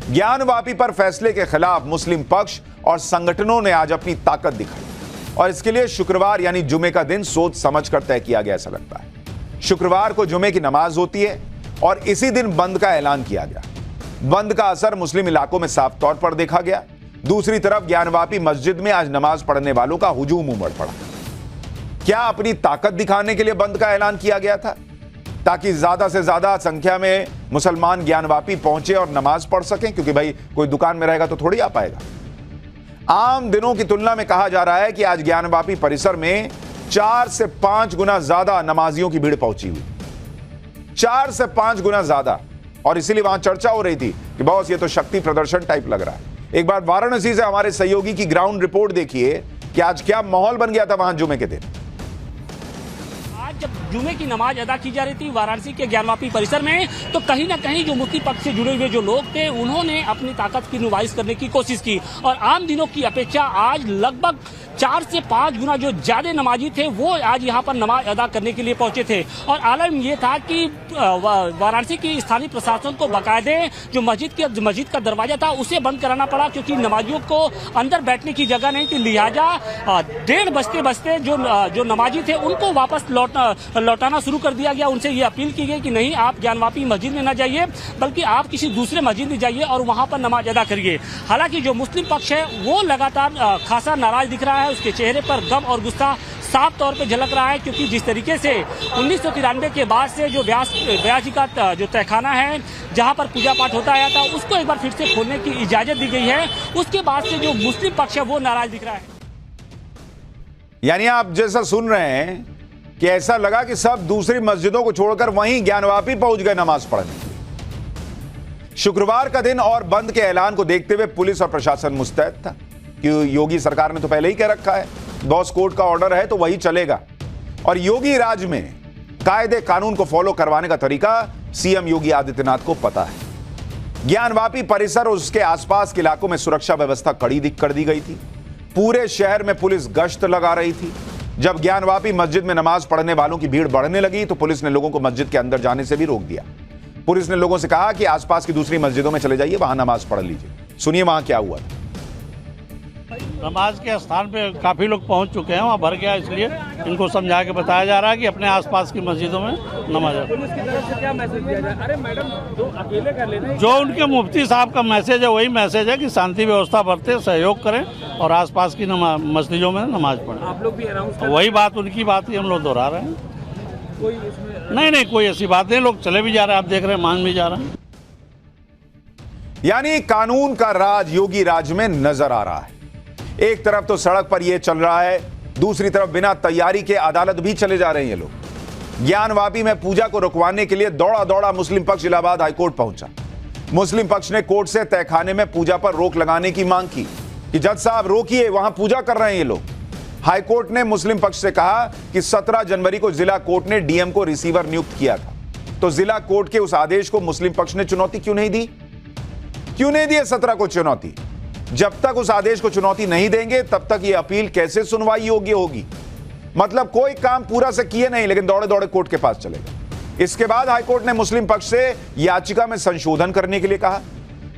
ज्ञानवापी पर फैसले के खिलाफ मुस्लिम पक्ष और संगठनों ने आज अपनी ताकत दिखाई और इसके लिए शुक्रवार यानी जुमे का दिन सोच समझ कर तय किया गया ऐसा लगता है। शुक्रवार को जुमे की नमाज होती है और इसी दिन बंद का ऐलान किया गया। बंद का असर मुस्लिम इलाकों में साफ तौर पर देखा गया। दूसरी तरफ ज्ञानवापी मस्जिद में आज नमाज पढ़ने वालों का हुजूम उमड़ पड़ा। क्या अपनी ताकत दिखाने के लिए बंद का ऐलान किया गया था ताकि ज्यादा से ज्यादा संख्या में मुसलमान ज्ञानवापी पहुंचे और नमाज पढ़ सकें? क्योंकि भाई कोई दुकान में रहेगा तो थोड़ी आ पाएगा। आम दिनों की तुलना में कहा जा रहा है कि आज ज्ञानवापी परिसर में 4 से 5 गुना ज्यादा नमाजियों की भीड़ पहुंची हुई, 4 से 5 गुना ज्यादा। और इसीलिए वहां चर्चा हो रही थी कि बॉस ये तो शक्ति प्रदर्शन टाइप लग रहा है। एक बार वाराणसी से हमारे सहयोगी की ग्राउंड रिपोर्ट देखिए कि आज क्या माहौल बन गया था वहां जुमे के दिन। जब जुमे की नमाज अदा की जा रही थी वाराणसी के ज्ञानवापी परिसर में, तो कहीं ना कहीं जो मुस्लिम पक्ष से जुड़े हुए जो लोग थे उन्होंने अपनी ताकत की नुमाइश करने की कोशिश की और आम दिनों की अपेक्षा आज लगभग 4 से 5 गुना जो ज्यादा नमाजी थे वो आज यहाँ पर नमाज अदा करने के लिए पहुंचे थे। और आलम ये था कि वाराणसी की स्थानीय प्रशासन को बाकायदे जो मस्जिद का दरवाजा था उसे बंद कराना पड़ा, क्योंकि नमाजियों को अंदर बैठने की जगह नहीं थी। लिहाजा 1:30 बजते जो नमाजी थे उनको वापस लौटाना शुरू कर दिया गया। उनसे ये अपील की गई कि नहीं, आप ज्ञानवापी मस्जिद में न जाइए बल्कि आप किसी दूसरे मस्जिद में जाइए और वहां पर नमाज अदा करिए। हालांकि जो मुस्लिम पक्ष है वो लगातार खासा नाराज दिख रहा है। उसके चेहरे पर गम और गुस्सा साफ तौर पे झलक रहा है, क्योंकि जिस तरीके से 1993 के बाद से जो व्यास जी का जो तहखाना है जहां पर पूजा पाठ होता आया था उसको एक बार फिर से खोलने की इजाजत दी गई है, उसके बाद से जो मुस्लिम पक्ष है वो नाराज दिख रहा है। यानी आप जैसा सुन रहे हैं कि ऐसा लगा कि सब दूसरी मस्जिदों को छोड़कर वहीं ज्ञानवापी पहुंच गए नमाज पढ़ने। शुक्रवार का दिन और बंद के ऐलान को देखते हुए पुलिस और प्रशासन मुस्तैद था कि योगी सरकार ने तो पहले ही कह रखा है बॉस कोर्ट का ऑर्डर है तो वही चलेगा। और योगी राज में कायदे कानून को फॉलो करवाने का तरीका सीएम योगी आदित्यनाथ को पता है। ज्ञानवापी परिसर और उसके आसपास के इलाकों में सुरक्षा व्यवस्था कड़ी कर दी गई थी। पूरे शहर में पुलिस गश्त लगा रही थी। जब ज्ञानवापी मस्जिद में नमाज पढ़ने वालों की भीड़ बढ़ने लगी तो पुलिस ने लोगों को मस्जिद के अंदर जाने से भी रोक दिया। पुलिस ने लोगों से कहा कि आसपास की दूसरी मस्जिदों में चले जाइए, वहां नमाज पढ़ लीजिए। सुनिए वहां क्या हुआ था। नमाज के स्थान पे काफी लोग पहुंच चुके हैं, वहाँ भर गया, इसलिए इनको समझा के बताया जा रहा है कि अपने आसपास की मस्जिदों में नमाज। पुलिस की तरफ से क्या मैसेज दिया जाए? अरे मैडम तो अकेले कर लेना। जो उनके मुफ्ती साहब का मैसेज है वही मैसेज है कि शांति व्यवस्था बरते, सहयोग करें और आसपास की मस्जिदों में नमाज पढ़ें। आप लोग भी अनाउंस कर, वही बात उनकी बात ही हम लोग दोहरा रहे हैं। कोई इसमें नहीं, कोई ऐसी बात नहीं, लोग चले भी जा रहे हैं, आप देख रहे हैं, मान भी जा रहे हैं। यानी कानून का राज योगी राज में नजर आ रहा है। एक तरफ तो सड़क पर यह चल रहा है, दूसरी तरफ बिना तैयारी के अदालत भी चले जा रहे हैं ये लोग। ज्ञानवापी में पूजा को रुकवाने के लिए दौड़ा दौड़ा मुस्लिम पक्ष इलाहाबाद हाईकोर्ट पहुंचा। मुस्लिम पक्ष ने कोर्ट से तहखाने में पूजा पर रोक लगाने की मांग की कि जज साहब रोकिए, वहां पूजा कर रहे हैं ये लोग। हाईकोर्ट ने मुस्लिम पक्ष से कहा कि 17 जनवरी को जिला कोर्ट ने डीएम को रिसीवर नियुक्त किया था, तो जिला कोर्ट के उस आदेश को मुस्लिम पक्ष ने चुनौती क्यों नहीं दी? क्यों नहीं दी 17 को चुनौती? जब तक उस आदेश को चुनौती नहीं देंगे तब तक यह अपील कैसे सुनवाई योग्य होगी? मतलब कोई काम पूरा से किए नहीं लेकिन दौड़े दौड़े कोर्ट के पास चले गए। इसके बाद हाईकोर्ट ने मुस्लिम पक्ष से याचिका में संशोधन करने के लिए कहा।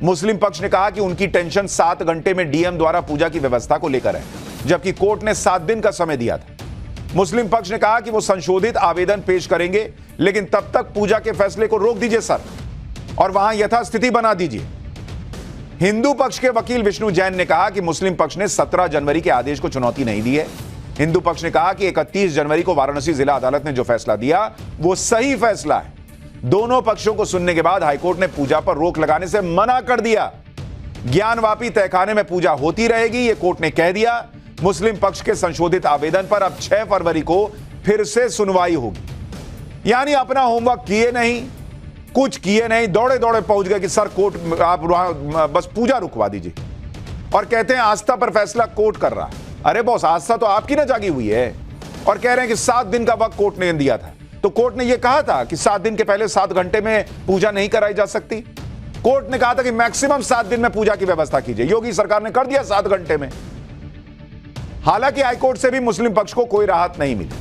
मुस्लिम पक्ष ने कहा कि उनकी टेंशन 7 घंटे में डीएम द्वारा पूजा की व्यवस्था को लेकर है, जबकि कोर्ट ने 7 दिन का समय दिया था। मुस्लिम पक्ष ने कहा कि वो संशोधित आवेदन पेश करेंगे, लेकिन तब तक पूजा के फैसले को रोक दीजिए सर और वहां यथास्थिति बना दीजिए। हिंदू पक्ष के वकील विष्णु जैन ने कहा कि मुस्लिम पक्ष ने 17 जनवरी के आदेश को चुनौती नहीं दी है। हिंदू पक्ष ने कहा कि 31 जनवरी को वाराणसी जिला अदालत ने जो फैसला दिया वो सही फैसला है। दोनों पक्षों को सुनने के बाद हाईकोर्ट ने पूजा पर रोक लगाने से मना कर दिया। ज्ञानवापी तहखाने में पूजा होती रहेगी, यह कोर्ट ने कह दिया। मुस्लिम पक्ष के संशोधित आवेदन पर अब 6 फरवरी को फिर से सुनवाई होगी। यानी अपना होमवर्क किए नहीं, कुछ किए नहीं, दौड़े दौड़े पहुंच गए कि सर कोर्ट आप बस पूजा रुकवा दीजिए, और कहते हैं आस्था पर फैसला कोर्ट कर रहा है। अरे बॉस, आस्था तो आपकी ना जागी हुई है, और कह रहे हैं कि 7 दिन का वक्त कोर्ट ने दिया था। तो कोर्ट ने यह कहा था कि 7 दिन के पहले 7 घंटे में पूजा नहीं कराई जा सकती। कोर्ट ने कहा था कि मैक्सिमम 7 दिन में पूजा की व्यवस्था कीजिए। योगी सरकार ने कर दिया 7 घंटे में। हालांकि हाईकोर्ट से भी मुस्लिम पक्ष को कोई राहत नहीं मिली,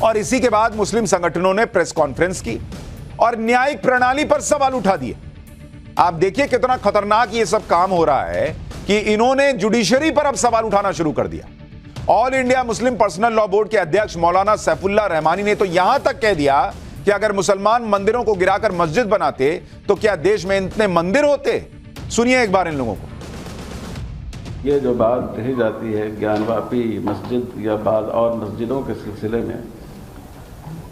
और इसी के बाद मुस्लिम संगठनों ने प्रेस कॉन्फ्रेंस की और न्यायिक प्रणाली पर सवाल उठा दिए। आप देखिए कितना खतरनाक ये सब काम हो रहा है कि इन्होंने जुडिशरी पर अब सवाल उठाना शुरू कर दिया। All India Muslim personal law board के अध्यक्ष मौलाना सैफुल्लाह रहमानी ने तो यहां तक कह दिया कि अगर मुसलमान मंदिरों को गिराकर मस्जिद बनाते तो क्या देश में इतने मंदिर होते? सुनिए एक बार इन लोगों को। ये जो बात कही जाती है ज्ञानवापी मस्जिद या बाद और मस्जिदों के सिलसिले में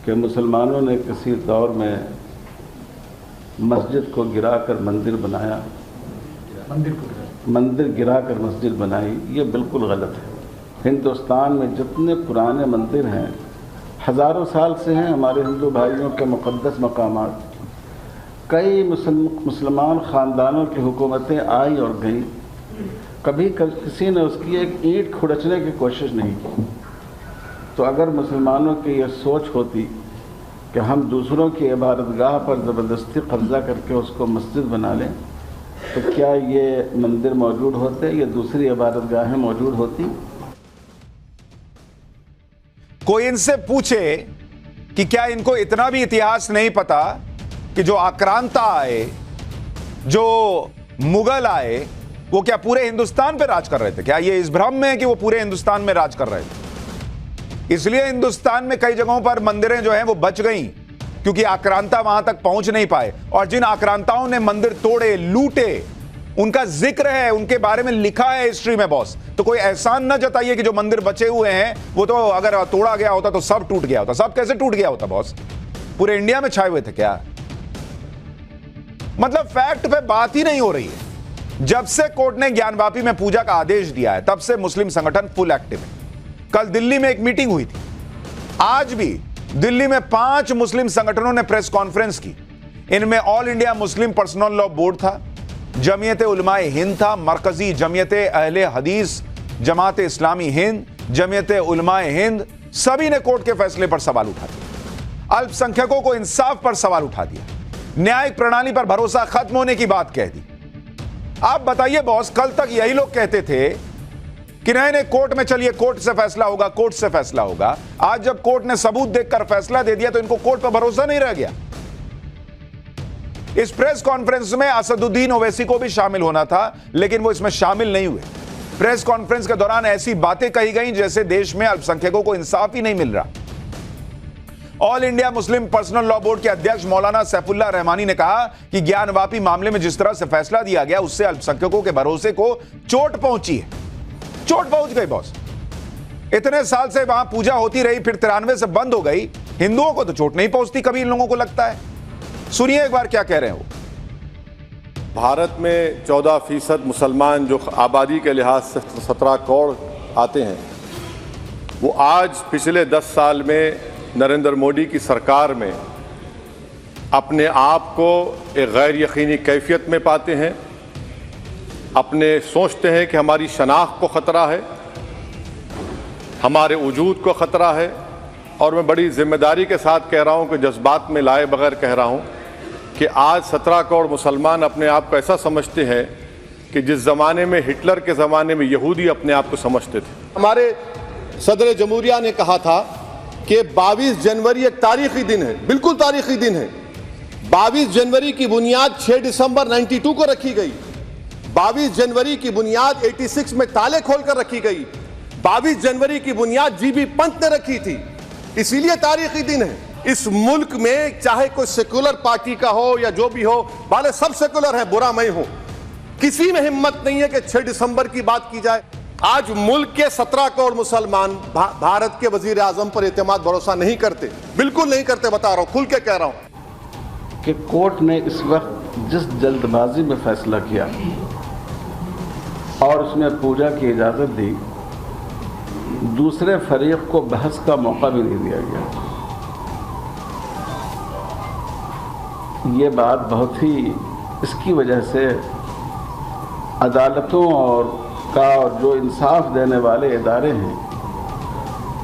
कि मुसलमानों ने किसी दौर में मस्जिद को गिराकर मंदिर बनाया, मंदिर गिराकर मस्जिद बनाई, ये बिल्कुल गलत है। हिंदुस्तान में जितने पुराने मंदिर हैं, हज़ारों साल से हैं, हमारे हिंदू भाइयों के मुक़द्दस मकामात, कई मुसलमान ख़ानदानों की हुकूमतें आई और गई, कभी किसी ने उसकी एक ईंट खुरचने की कोशिश नहीं की। तो अगर मुसलमानों की यह सोच होती कि हम दूसरों की इबादतगाह पर ज़बरदस्ती कब्ज़ा करके उसको मस्जिद बना लें, तो क्या ये मंदिर मौजूद होते, ये दूसरी इबादतगाहें मौजूद होती? कोई इनसे पूछे कि क्या इनको इतना भी इतिहास नहीं पता कि जो आक्रांता आए, जो मुगल आए, वो क्या पूरे हिंदुस्तान पे राज कर रहे थे? क्या ये इस भ्रम में है कि वो पूरे हिंदुस्तान में राज कर रहे थे? इसलिए हिंदुस्तान में कई जगहों पर मंदिरें जो हैं वो बच गईं क्योंकि आक्रांता वहां तक पहुंच नहीं पाए। और जिन आक्रांताओं ने मंदिर तोड़े, लूटे, उनका जिक्र है, उनके बारे में लिखा है हिस्ट्री में बॉस। तो कोई एहसान न जताइए कि जो मंदिर बचे हुए हैं वो तो अगर तोड़ा गया होता तो सब टूट गया होता। सब कैसे टूट गया होता बॉस? पूरे इंडिया में छाए हुए थे क्या? मतलब फैक्ट पे बात ही नहीं हो रही है। जब से कोर्ट ने ज्ञानवापी में पूजा का आदेश दिया है तब से मुस्लिम संगठन फुल एक्टिव है। कल दिल्ली में एक मीटिंग हुई थी, आज भी दिल्ली में 5 मुस्लिम संगठनों ने प्रेस कॉन्फ्रेंस की। इनमें all India Muslim personal law board था, जमीयत उलमाए हिंद था, मरकजी जमीयत अहले हदीस, जमात इस्लामी हिंद, जमीयत उलमाए हिंद, सभी ने कोर्ट के फैसले पर सवाल उठा दिया। अल्पसंख्यकों को इंसाफ पर सवाल उठा दिया, न्यायिक प्रणाली पर भरोसा खत्म होने की बात कह दी। आप बताइए बॉस, कल तक यही लोग कहते थे कि नहीं कोर्ट में चलिए, कोर्ट से फैसला होगा, कोर्ट से फैसला होगा। आज जब कोर्ट ने सबूत देखकर फैसला दे दिया तो इनको कोर्ट पर भरोसा नहीं रह गया। इस प्रेस कॉन्फ्रेंस में असदुद्दीन ओवैसी को भी शामिल होना था, लेकिन वो इसमें शामिल नहीं हुए। प्रेस कॉन्फ्रेंस के दौरान ऐसी बातें कही गई जैसे देश में अल्पसंख्यकों को इंसाफ ही नहीं मिल रहा। All India Muslim personal law board के अध्यक्ष मौलाना सैफुल्लाह रहमानी ने कहा कि ज्ञानवापी मामले में जिस तरह से फैसला दिया गया उससे अल्पसंख्यकों के भरोसे को चोट पहुंची है। चोट पहुंच गई बॉस। इतने साल से वहां पूजा होती रही, फिर 93 से बंद हो गई। हिंदुओं को तो चोट नहीं पहुंचती कभी, इन लोगों को लगता है। सुनिए एक बार क्या कह रहे हैं वो। भारत में 14% मुसलमान जो आबादी के लिहाज से 17 करोड़ आते हैं, वो आज पिछले 10 साल में नरेंद्र मोदी की सरकार में अपने आप को एक गैर यकीनी कैफियत में पाते हैं। अपने सोचते हैं कि हमारी शनाख्त को ख़तरा है, हमारे वजूद को ख़तरा है। और मैं बड़ी जिम्मेदारी के साथ कह रहा हूं कि जज्बात में लाए बगैर कह रहा हूं कि आज 17 करोड़ मुसलमान अपने आप को ऐसा समझते हैं कि जिस ज़माने में हिटलर के ज़माने में यहूदी अपने आप को समझते थे। हमारे सदर जमहूरिया ने कहा था कि 22 जनवरी एक तारीखी दिन है, बिल्कुल तारीखी दिन है। 22 जनवरी की बुनियाद 6 दिसंबर 92 को रखी गई। 22 जनवरी की बुनियाद 86 में ताले खोलकर रखी गई। 22 जनवरी की बुनियाद जीबी पंत ने रखी थी, इसीलिए तारीखी दिन है। इस मुल्क में चाहे कोई सेकुलर पार्टी का हो या जो भी हो, वाले सब सेकुलर है, बुरा मैं हूं, किसी में हिम्मत नहीं है कि 6 दिसंबर की बात की जाए। आज मुल्क के 17 करोड़ मुसलमान भारत के वजीर आजम पर एतमाद भरोसा नहीं करते, बिल्कुल नहीं करते, बता रहा हूं, खुल के कह रहा हूं कि कोर्ट ने इस वक्त जिस जल्दबाजी में फैसला किया और उसमें पूजा की इजाज़त दी, दूसरे फरीक को बहस का मौका भी नहीं दिया गया। ये बात बहुत ही, इसकी वजह से अदालतों और जो इंसाफ देने वाले इदारे हैं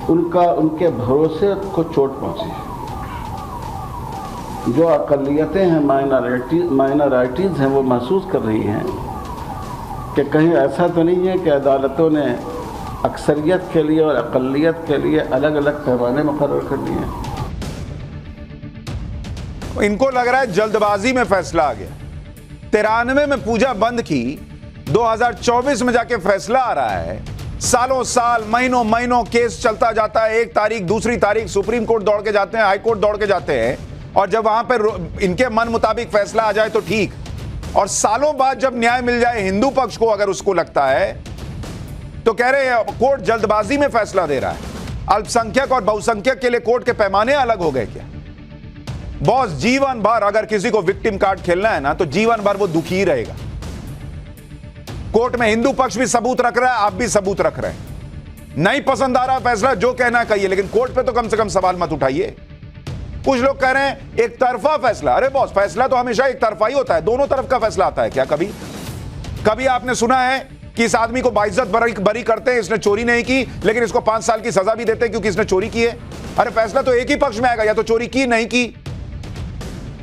उनके भरोसे को चोट पहुंची है। जो अक़लियतें हैं, माइनॉरिटीज़ हैं, वो महसूस कर रही हैं कि कहीं ऐसा तो नहीं है कि अदालतों ने अक्सरियत के लिए और अक़लियत के लिए अलग अलग पैमाने मुकर्रर कर दिए हैं। इनको लग रहा है जल्दबाजी में फैसला आ गया। 93 में पूजा बंद की, 2024 में जाके फैसला आ रहा है। सालों साल, महीनों महीनों केस चलता जाता है, एक तारीख दूसरी तारीख, सुप्रीम कोर्ट दौड़ के जाते हैं, हाई कोर्ट दौड़ के जाते हैं, और जब वहां पर इनके मन मुताबिक फैसला आ जाए तो ठीक, और सालों बाद जब न्याय मिल जाए हिंदू पक्ष को, अगर उसको लगता है तो कह रहे हैं कोर्ट जल्दबाजी में फैसला दे रहा है। अल्पसंख्यक और बहुसंख्यक के लिए कोर्ट के पैमाने अलग हो गए क्या? बॉस, जीवन भर अगर किसी को विक्टिम कार्ड खेलना है ना, तो जीवन भर वो दुखी ही रहेगा। कोर्ट में हिंदू पक्ष भी सबूत रख रहा है, आप भी सबूत रख रहे हैं। नहीं पसंद आ रहा फैसला, जो कहना है कहिए, लेकिन कोर्ट पे तो कम से कम सवाल मत उठाइए। कुछ लोग कह रहे हैं एक तरफा फैसला। अरे बॉस, फैसला तो हमेशा एक तरफा ही होता है, दोनों तरफ का फैसला आता है क्या? कभी आपने सुना है कि इस आदमी को बाइज्जत बरी करते हैं, इसने चोरी नहीं की, लेकिन इसको 5 साल की सजा भी देते हैं क्योंकि इसने चोरी की है? अरे फैसला तो एक ही पक्ष में आएगा, या तो चोरी की नहीं की,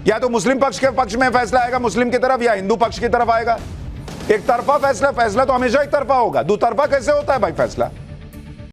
या तो मुस्लिम पक्ष के पक्ष में फैसला आएगा मुस्लिम की तरफ, या हिंदू पक्ष की तरफ आएगा। एक तरफा फैसला तो हमेशा एक तरफा होगा, दो तरफा कैसे होता है भाई फैसला?